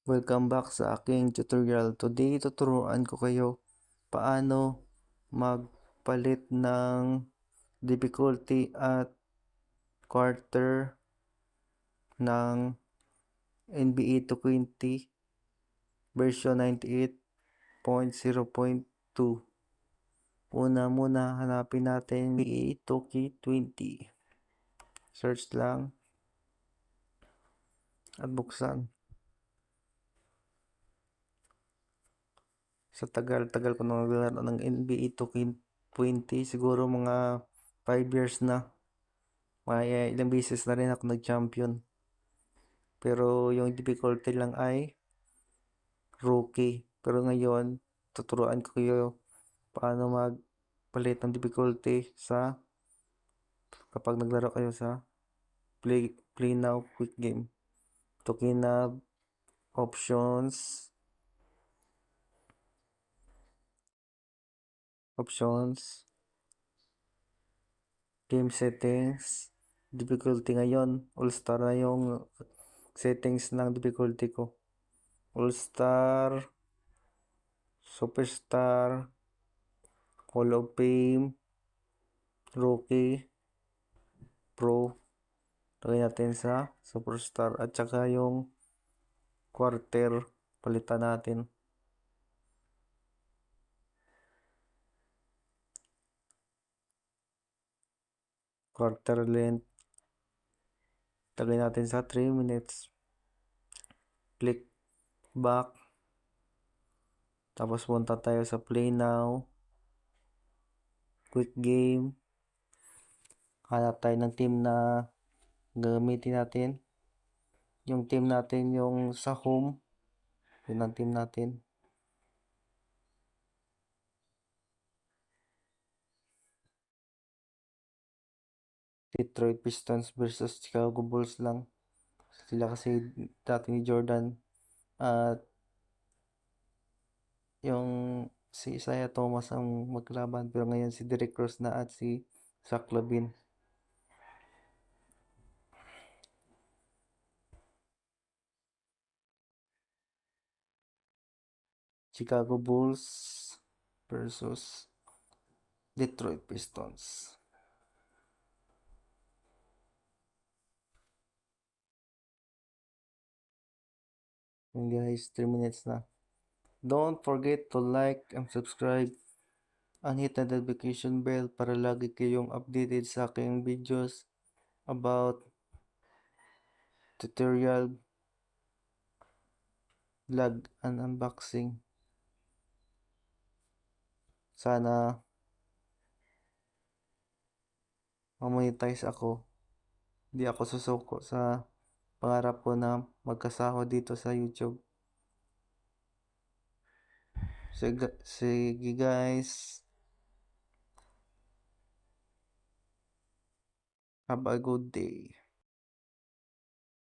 Welcome back sa aking tutorial. Today, tuturuan ko kayo paano magpalit ng difficulty at quarter ng NBA 2K version 98.0.2. Una muna, hanapin natin NBA 2K20. Search lang at buksan. Sa tagal-tagal ko nang naglalaro ng NBA 2K20, siguro mga 5 years na. May ilang beses na rin ako nag-champion. Pero yung difficulty lang ay rookie. Pero ngayon, tuturuan ko kayo paano magpalit ng difficulty sa kapag naglaro kayo sa play now quick game. Tukin na options, game settings, difficulty ngayon. All star na yung settings ng difficulty ko. All star, superstar, Hall of Fame, rookie, pro. Lagay natin sa superstar at saka yung quarter palitan natin. Quarter length lagay natin sa 3 minutes. Click back, tapos punta tayo sa play now quick game. Hanap tayo ng team na gagamitin natin. Yung team natin yung sa home, yun ang team natin. Detroit Pistons versus Chicago Bulls lang. Sila kasi dati ni Jordan at yung si Isaiah Thomas ang maglaban, pero ngayon si Derrick Rose na at si Zach LaVine. Chicago Bulls versus Detroit Pistons. And guys, 3 minutes na. Don't forget to like and subscribe and hit the notification bell para lagi kayong updated sa aking videos about tutorial, vlog, and unboxing. Sana mamonetize ako. Hindi ako susuko sa pangarap ko na magkasahod dito sa YouTube. Sige guys. Have a good day.